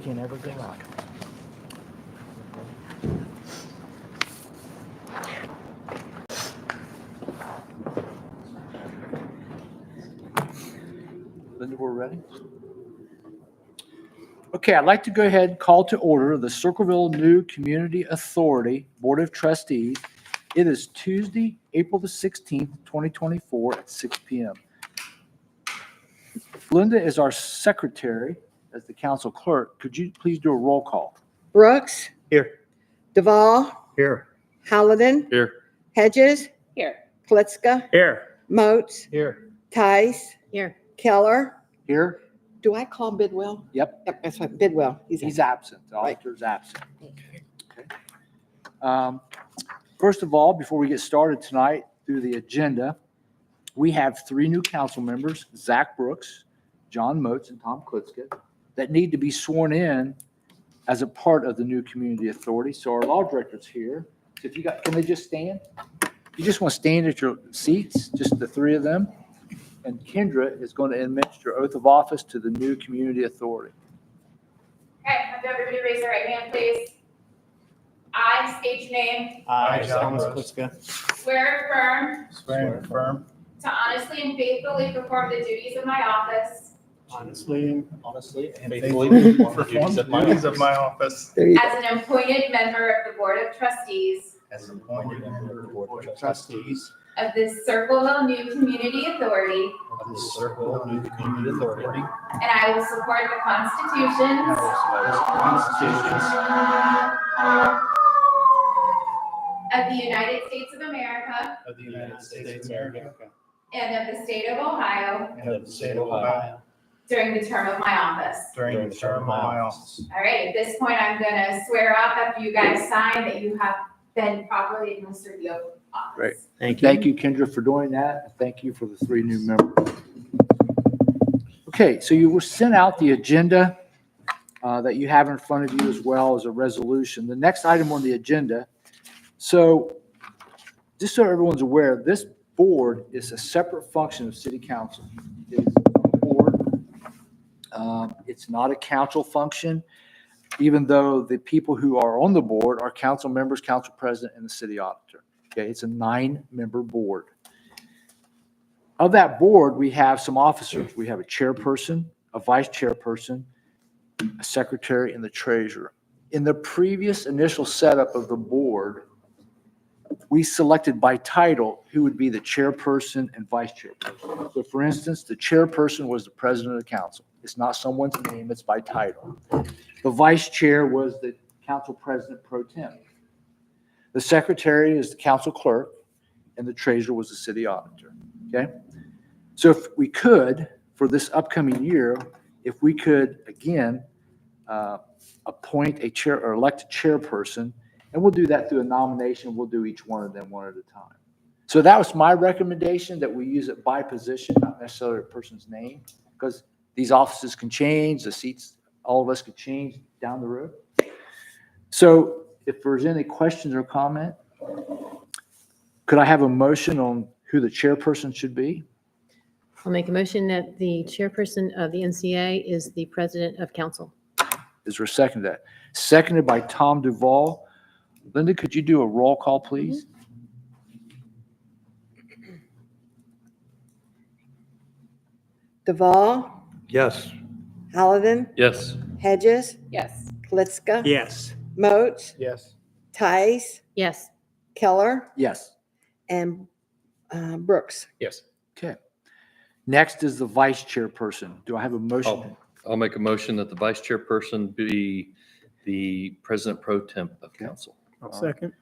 can't ever go wrong. Linda, we're ready. Okay, I'd like to go ahead and call to order the Circleville New Community Authority Board of Trustees. It is Tuesday, April the 16th, 2024 at 6 p.m. Linda is our secretary as the council clerk. Could you please do a roll call? Brooks, Here. Duvall, Here. Hallidan, Here. Hedges, Here. Klitzka, Here. Moats, Here. Tice, Here. Keller. Here. Do I call Bidwell? Yep. Yep, that's right, Bidwell. He's absent. The auditor's absent. Okay. First of all, before we get started tonight through the agenda, we have three new council members, Zach Brooks, John Moats, and Tom Klitzka, that need to be sworn in as a part of the new community authority. So our law director's here. So if you got, can they just stand? You just want to stand at your seats, just the three of them. And Kendra is going to administer oath of office to the new community authority. Okay, have everybody raise their right hand, please. I state your name, I, Thomas Klitzka, swear and affirm swear and affirm to honestly and faithfully perform the duties of my office honestly and faithfully perform the duties of my office There you go. as an appointed member of the Board of Trustees as an appointed member of the Board of Trustees of the Circleville New Community Authority, of the Circle New Community Authority. and I will support the constitutions of the United States of America of the United States of America and of the state of Ohio and of the state of Ohio during the term of my office. during the term of my office. All right, at this point, I'm going to swear up after you guys sign that you have been properly administered the oath of office. Great. Thank Thank you, Kendra, for doing that. And thank you for the three new members. Okay, so you were sent out the agenda that you have in front of you as well as a resolution. The next item on the agenda, so just so everyone's aware, this board is a separate function of city council. It is a board. It's not a council function, even though the people who are on the board are council members, council president, and the city auditor. Okay, it's a 9-member board. Of that board, we have some officers. We have a chairperson, a vice chairperson, a secretary, and the treasurer. In the previous initial setup of the board, we selected by title who would be the chairperson and vice chairperson. So for instance, the chairperson was the president of the council. It's not someone's name, it's by title. The vice chair was the council president pro tem. The secretary is the council clerk, and the treasurer was the city auditor, okay? So if we could, for this upcoming year, if we could, again, appoint a chair or elect a chairperson, and we'll do that through a nomination. We'll do each one of them one at a time. So that was my recommendation, that we use it by position, not necessarily a person's name, because these offices can change, the seats, all of us could change down the road. So if there's any questions or comment, could I have a motion on who the chairperson should be? I'll make a motion that the chairperson of the NCA is the president of council. Is there a second to that? Seconded by Tom Duvall. Linda, could you do a roll call, please? Duvall, Yes. Hallidan, Yes. Hedges, Yes. Klitzka, Yes. Moats, Yes. Tice, Yes. Keller, Yes. and Brooks. Yes. Okay. Next is the vice chairperson. Do I have a motion? I'll make a motion that the vice chairperson be the president pro temp of council. I'll second.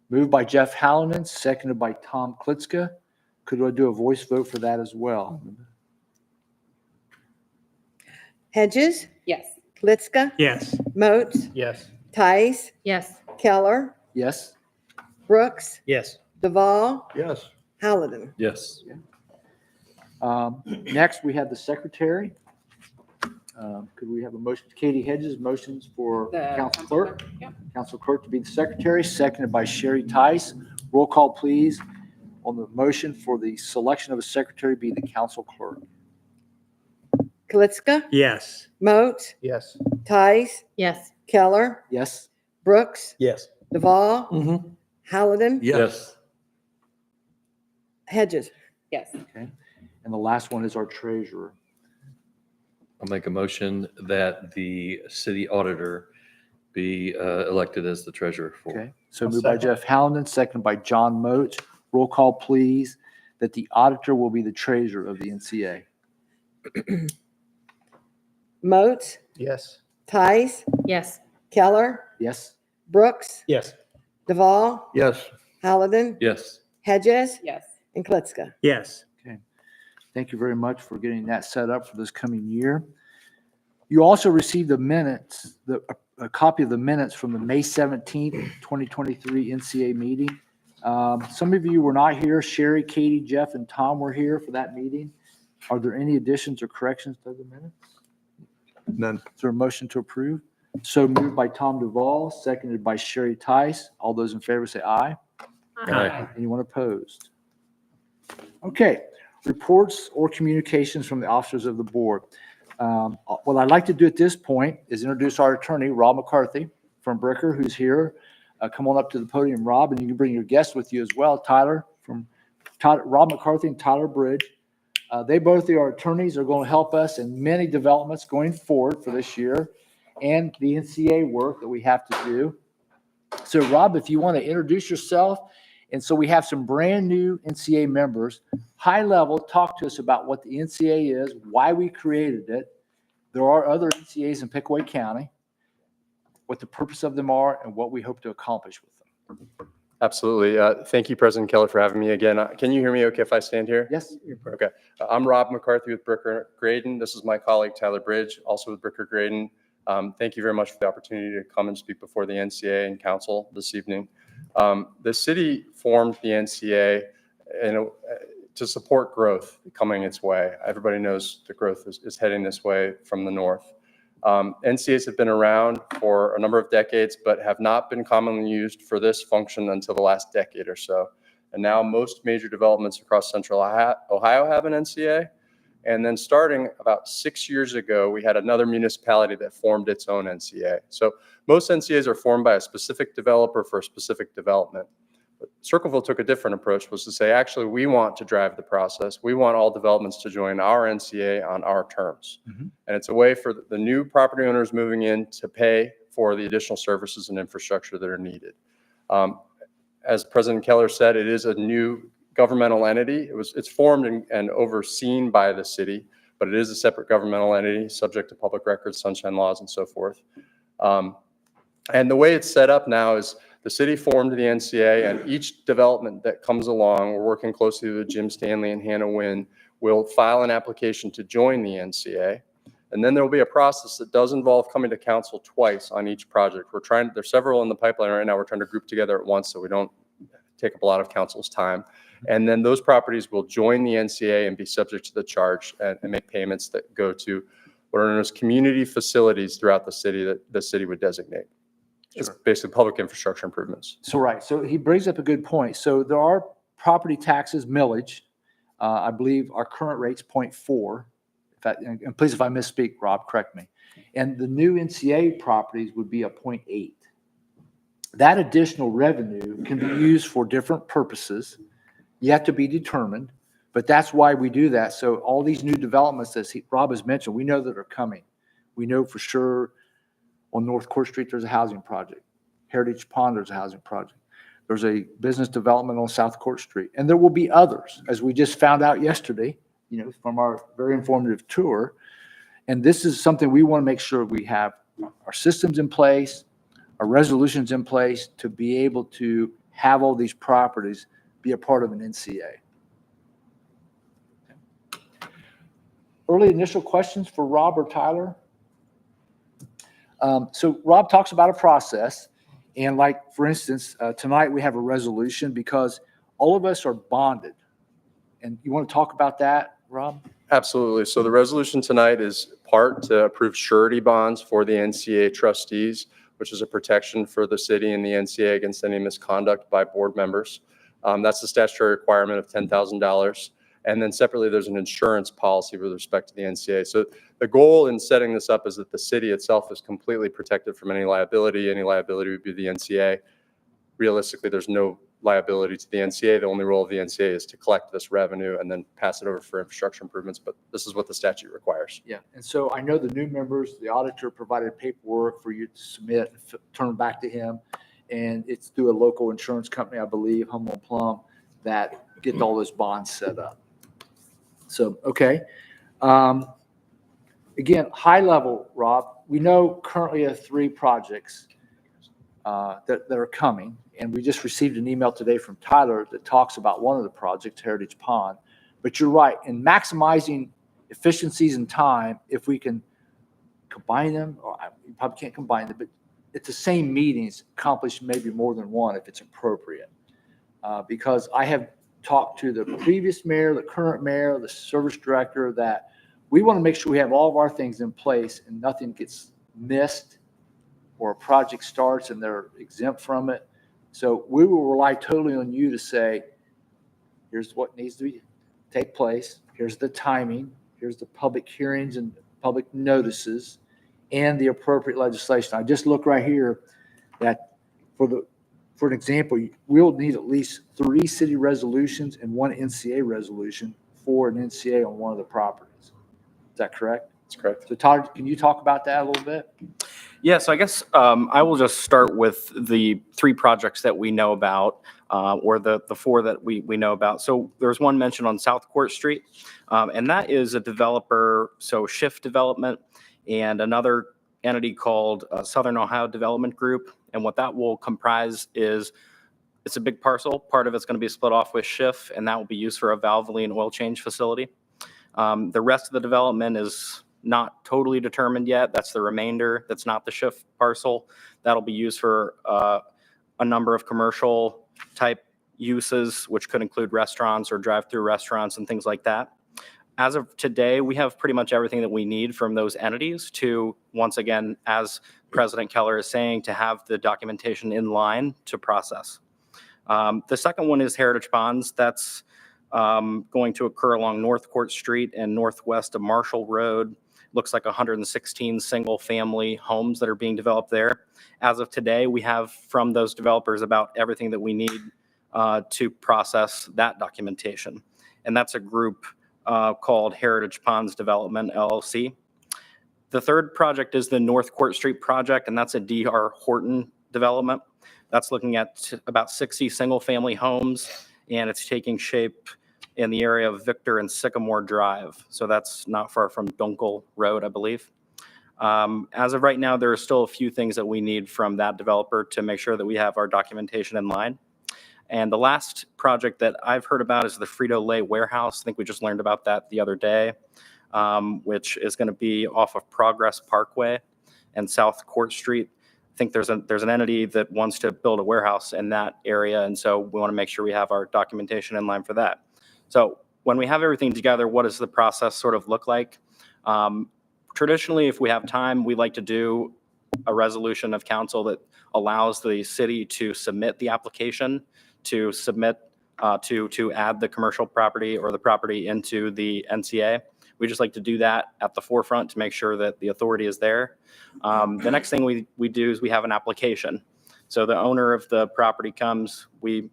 Moved by Jeff Hallinan, seconded by Tom Klitzka. Could I do a voice vote for that as well? Hedges, Yes. Klitzka, Yes. Moats, Yes. Tice, Yes. Keller, Yes? Brooks, Yes. Duvall, Yes. Hallidan. Yes. Next, we have the secretary. Could we have a motion? Katie Hedges, motions for The council clerk. Yep. Council clerk to be the secretary, seconded by Sherry Tice. Roll call, please, on the motion for the selection of a secretary be the council clerk. Klitzka, Yes. Moats, Yes. Tice, Yes. Keller, Yes? Brooks, Yes. Duvall, Mm-hmm. Hallidan, Yes. Hedges. Yes. Okay. And the last one is our treasurer. I'll make a motion that the city auditor be elected as the treasurer for. Okay. So I'll moved by second. Jeff Hallinan, seconded by John Moat. Roll call, please, that the auditor will be the treasurer of the NCA. Moats, Yes. Tice, Yes. Keller, Yes? Brooks, Yes. Duvall, Yes. Hallidan, Yes. Hedges, Yes. and Klitschko. Yes. Thank you very much for getting that set up for this coming year. You also received the minutes, a copy of the minutes from the May 17th, 2023 NCA meeting. Some of you were not here. Sherry, Katie, Jeff, and Tom were here for that meeting. Are there any additions or corrections to the minutes? None. Is there a motion to approve? So moved by Tom Duvall, seconded by Sherry Tice. All those in favor say aye. Aye. Anyone opposed? Okay, reports or communications from the officers of the board. What I'd like to do at this point is introduce our attorney, Rob McCarthy from Bricker, who's here. Come on up to the podium, Rob, and you can bring your guests with you as well, Rob McCarthy and Tyler Bridge. They both are attorneys, are going to help us in many developments going forward for this year and the NCA work that we have to do. So Rob, if you want to introduce yourself, and so we have some brand new NCA members, high level, talk to us about what the NCA is, why we created it. There are other NCAs in Pickaway County, what the purpose of them are, and what we hope to accomplish with them. Absolutely. Thank you, President Keller, for having me again. Can you hear me okay if I stand here? Yes? Okay. I'm Rob McCarthy with Bricker Graydon. This is my colleague, Tyler Bridge, also with Bricker Graydon. Thank you very much for the opportunity to come and speak before the NCA and council this evening. The city formed the NCA to support growth coming its way. Everybody knows the growth is heading this way from the north. NCAs have been around for a number of decades, but have not been commonly used for this function until the last decade or so. And now most major developments across central Ohio have an NCA. And then starting about 6 years ago, we had another municipality that formed its own NCA. So most NCAs are formed by a specific developer for a specific development. But Circleville took a different approach, was to say, actually, we want to drive the process. We want all developments to join our NCA on our terms. Mm-hmm. And it's a way for the new property owners moving in to pay for the additional services and infrastructure that are needed. As President Keller said, it is a new governmental entity. It's formed and overseen by the city, but it is a separate governmental entity subject to public records, sunshine laws, and so forth. And the way it's set up now is the city formed the NCA, and each development that comes along, we're working closely with Jim Stanley and Hannah Wynn, will file an application to join the NCA. And then there will be a process that does involve coming to council twice on each project. There's several in the pipeline right now. We're trying to group together at once so we don't take up a lot of council's time. And then those properties will join the NCA and be subject to the charge and make payments that go to what are known as community facilities throughout the city that the city would designate. It's basically public infrastructure improvements. So, right. So he brings up a good point. So there are property taxes, millage. I believe our current rate's 0.4. And please, if I misspeak, Rob, correct me. And the new NCA properties would be a 0.8. That additional revenue can be used for different purposes, yet to be determined, but that's why we do that. So all these new developments that Rob has mentioned, we know that are coming. We know for sure on North Court Street, there's a housing project. Heritage Pond, there's a housing project. There's a business development on South Court Street. And there will be others, as we just found out yesterday, from our very informative tour. And this is something we want to make sure we have our systems in place, our resolutions in place to be able to have all these properties be a part of an NCA. Early initial questions for Rob or Tyler? So Rob talks about a process, and like, for instance, tonight we have a resolution because all of us are bonded. And you want to talk about that, Rob? Absolutely. So the resolution tonight is part to approve surety bonds for the NCA trustees, which is a protection for the city and the NCA against any misconduct by board members. That's the statutory requirement of $10,000. And then separately, there's an insurance policy with respect to the NCA. So the goal in setting this up is that the city itself is completely protected from any liability. Any liability would be the NCA. Realistically, there's no liability to the NCA. The only role of the NCA is to collect this revenue and then pass it over for infrastructure improvements. But this is what the statute requires. Yeah, and so I know the new members, the auditor provided paperwork for you to submit, turn back to him. And it's through a local insurance company, I believe, Humble and Plum, that get all those bonds set up. So, okay. Again, high level, Rob, we know currently have 3 projects that are coming. And we just received an email today from Tyler that talks about one of the projects, Heritage Pond. But you're right, in maximizing efficiencies and time, if we can combine them, or you probably can't combine them, but at the same meetings, accomplish maybe more than one if it's appropriate. Because I have talked to the previous mayor, the current mayor, the service director, that we want to make sure we have all of our things in place and nothing gets missed or a project starts and they're exempt from it. So we will rely totally on you to say, here's what needs to take place. Here's the timing. Here's the public hearings and public notices and the appropriate legislation. I just look right here that for an example, we'll need at least 3 city resolutions and 1 NCA resolution for an NCA on one of the properties. Is that correct? That's correct. So Todd, can you talk about that a little bit? Yeah, so I guess I will just start with the 3 projects that we know about, or the 4 that we know about. So there's one mentioned on South Court Street, and that is a developer, so Shift Development, and another entity called Southern Ohio Development Group. And what that will comprise is, it's a big parcel. Part of it's going to be split off with Shift, and that will be used for a Valvoline oil change facility. The rest of the development is not totally determined yet. That's the remainder. That's not the Shift parcel. That'll be used for a number of commercial type uses, which could include restaurants or drive-through restaurants and things like that. As of today, we have pretty much everything that we need from those entities to, once again, as President Keller is saying, to have the documentation in line to process. The second one is Heritage Ponds. That's going to occur along North Court Street and northwest of Marshall Road. Looks like 116 single-family homes that are being developed there. As of today, we have from those developers about everything that we need to process that documentation. And that's a group called Heritage Ponds Development, LLC. The third project is the North Court Street project, and that's a D.R. Horton development. That's looking at about 60 single-family homes, and it's taking shape in the area of Victor and Sycamore Drive. So that's not far from Dunkel Road, I believe. As of right now, there are still a few things that we need from that developer to make sure that we have our documentation in line. And the last project that I've heard about is the Frito-Lay warehouse. I think we just learned about that the other day, which is going to be off of Progress Parkway and South Court Street. I think there's an entity that wants to build a warehouse in that area, and so we want to make sure we have our documentation in line for that. So when we have everything together, what does the process sort of look like? Traditionally, if we have time, we like to do a resolution of council that allows the city to submit the application, to submit to add the commercial property or the property into the NCA. We just like to do that at the forefront to make sure that the authority is there. The next thing we do is we have an application. So the owner of the property comes, we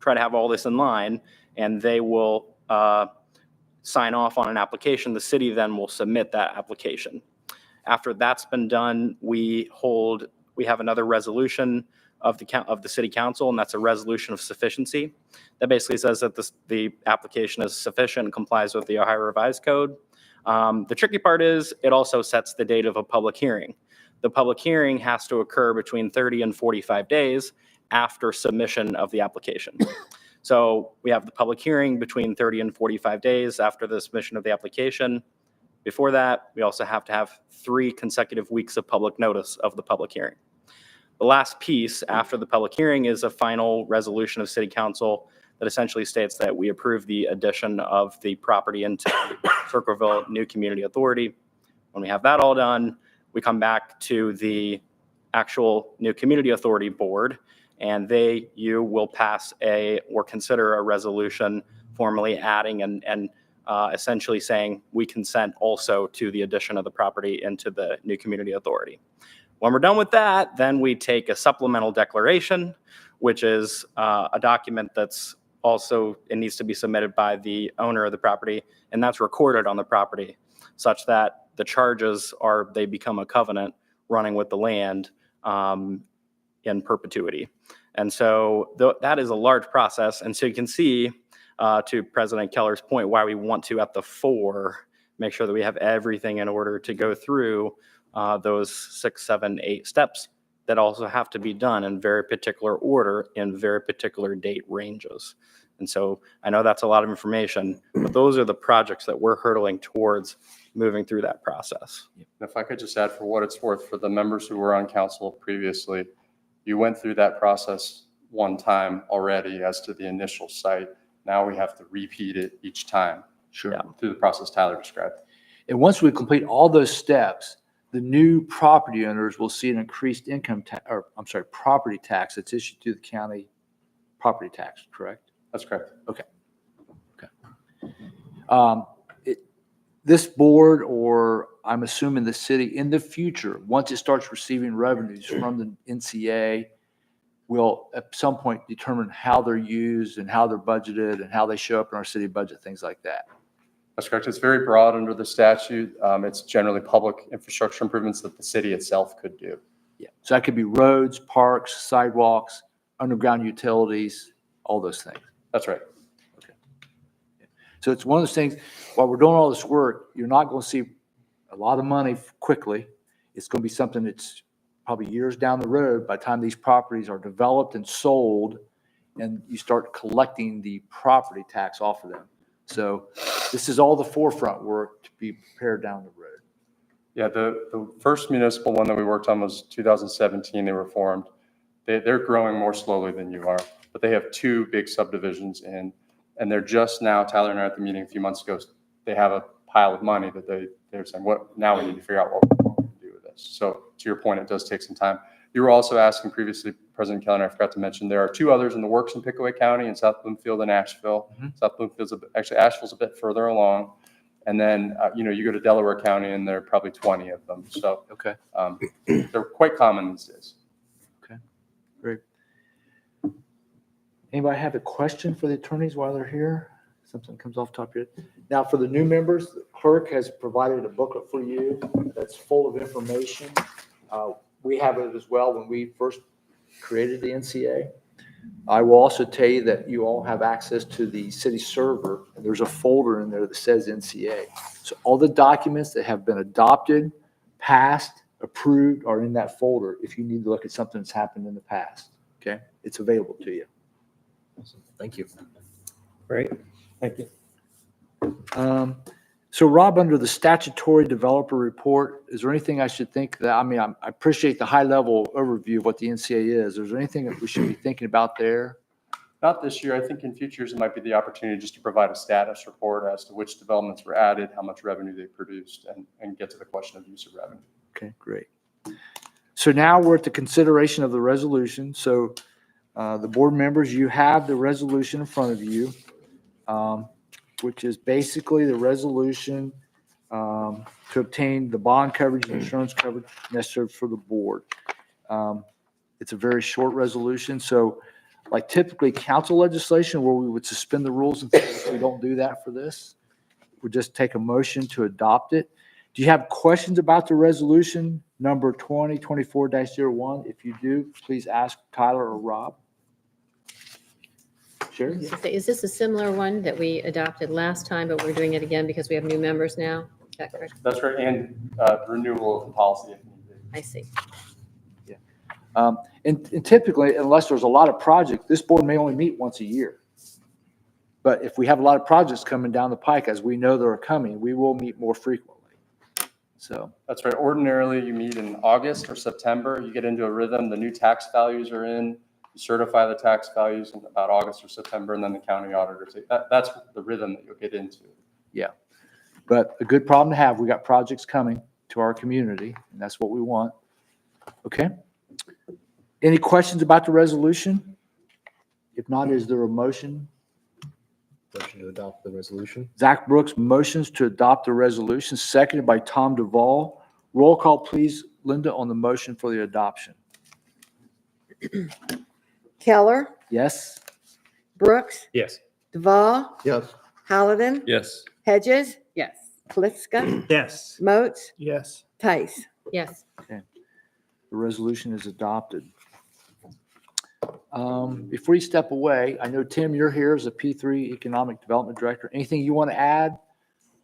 try to have all this in line, and they will sign off on an application. The city then will submit that application. After that's been done, we have another resolution of the city council, and that's a resolution of sufficiency. That basically says that the application is sufficient and complies with the Ohio Revised Code. The tricky part is it also sets the date of a public hearing. The public hearing has to occur between 30 and 45 days after submission of the application. So we have the public hearing between 30 and 45 days after the submission of the application. Before that, we also have to have 3 consecutive weeks of public notice of the public hearing. The last piece after the public hearing is a final resolution of city council that essentially states that we approve the addition of the property into Circleville New Community Authority. When we have that all done, we come back to the actual New Community Authority board, and you will pass or consider a resolution formally adding and essentially saying we consent also to the addition of the property into the new community authority. When we're done with that, then we take a supplemental declaration, which is a document that's also, it needs to be submitted by the owner of the property, and that's recorded on the property such that the charges they become a covenant running with the land in perpetuity. And so that is a large process. And so you can see, to President Keller's point, why we want to, at the 4, make sure that we have everything in order to go through those 6, 7, 8 steps that also have to be done in very particular order in very particular date ranges. And so I know that's a lot of information, but those are the projects that we're hurtling towards moving through that process. If I could just add, for what it's worth, for the members who were on council previously, you went through that process one time already as to the initial site. Now we have to repeat it each time. Sure. Yeah. Through the process Tyler described. And once we complete all those steps, the new property owners will see an increased property tax that's issued to the county property tax, correct? That's correct. This board, or I'm assuming the city in the future, once it starts receiving revenues from the NCA, will at some point determine how they're used and how they're budgeted and how they show up in our city budget, things like that. That's correct. It's very broad under the statute. It's generally public infrastructure improvements that the city itself could do. Yeah. So that could be roads, parks, sidewalks, underground utilities, all those things. That's right. So it's one of those things, while we're doing all this work, you're not going to see a lot of money quickly. It's going to be something that's probably years down the road by the time these properties are developed and sold and you start collecting the property tax off of them. So this is all the forefront work to be prepared down the road. Yeah, the first municipal one that we worked on was 2017. They were formed. They're growing more slowly than you are, but they have 2 big subdivisions in. And they're just now, Tyler and I at the meeting a few months ago, they have a pile of money that they're saying, now we need to figure out what we're going to do with this. So to your point, it does take some time. You were also asking previously, President Keller, and I forgot to mention, there are 2 others in the works in Pickaway County, in South Bloomfield and Asheville. Mm-hmm. South Bloomfield's, actually Asheville's a bit further along. And then, you go to Delaware County and there are probably 20 of them. So Okay. They're quite common these days. Okay. Great. Anybody have a question for the attorneys while they're here? Something comes off the top of your head. Now, for the new members, the clerk has provided a booklet for you that's full of information. We have it as well when we first created the NCA. I will also tell you that you all have access to the city server, and there's a folder in there that says NCA. So all the documents that have been adopted, passed, approved are in that folder if you need to look at something that's happened in the past. Okay? It's available to you. Thank you. Great. Thank you. So Rob, under the statutory developer report, is there anything I should think that, I appreciate the high level overview of what the NCA is. Is there anything that we should be thinking about there? Not this year. I think in future years, it might be the opportunity just to provide a status report as to which developments were added, how much revenue they produced, and get to the question of use of revenue. Okay, great. So now we're at the consideration of the resolution. So the board members, you have the resolution in front of you, which is basically the resolution to obtain the bond coverage and insurance coverage necessary for the board. It's a very short resolution. So like typically council legislation where we would suspend the rules and say we don't do that for this, we just take a motion to adopt it. Do you have questions about the resolution number 2024-01? If you do, please ask Tyler or Rob. Sure. Is this a similar one that we adopted last time, but we're doing it again because we have new members now? Is that correct? That's right. And renewal of the policy if needed. I see. And typically, unless there's a lot of projects, this board may only meet once a year. But if we have a lot of projects coming down the pike, as we know they're coming, we will meet more frequently. So That's right. Ordinarily, you meet in August or September. You get into a rhythm. The new tax values are in. You certify the tax values in about August or September, and then the county auditors. That's the rhythm that you'll get into. but a good problem to have. We got projects coming to our community, and that's what we want. Okay. Any questions about the resolution? If not, is there a motion? Motion to adopt the resolution. Zach Brooks motions to adopt the resolution, seconded by Tom Duvall. Roll call, please, Linda, on the motion for the adoption. Keller, Yes? Brooks, Yes. Duvall, Yes. Halladin, Yes. Hedges, Yes. Blitzka, Yes. Moats, Yes. Tice. Yes. The resolution is adopted. Before you step away, I know, Tim, you're here as a P3 Economic Development Director. Anything you want to add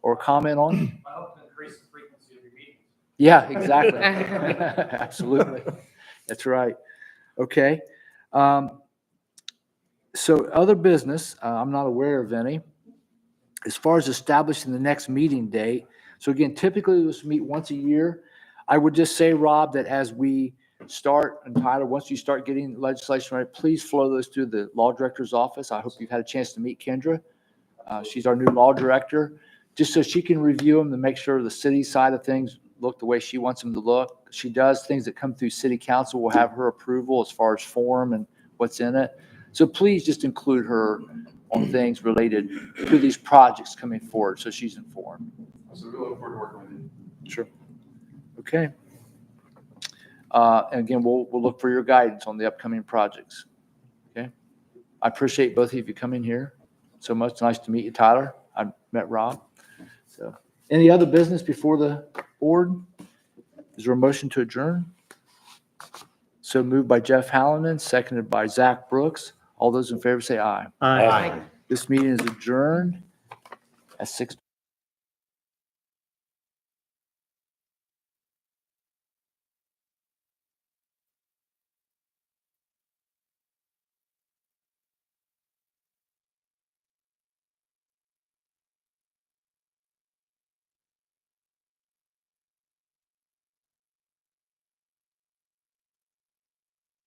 or comment on? I hope to increase the frequency of your meetings. Yeah, exactly. Absolutely. That's right. Okay. So other business, I'm not aware of any. As far as establishing the next meeting date, so again, typically this meet once a year. I would just say, Rob, that as we start, and Tyler, once you start getting legislation right, please flow those through the law director's office. I hope you've had a chance to meet Kendra. She's our new law director, just so she can review them to make sure the city side of things look the way she wants them to look. She does things that come through city council will have her approval as far as form and what's in it. So please just include her on things related to these projects coming forward, so she's informed. So we look forward to working with you. Sure. Okay. And again, we'll look for your guidance on the upcoming projects. Okay. I appreciate both of you coming here so much. Nice to meet you, Tyler. I met Rob. So, any other business before the board? Is there a motion to adjourn? So moved by Jeff Hallinan, seconded by Zach Brooks. All those in favor say aye. Aye. This meeting is adjourned at 6:00.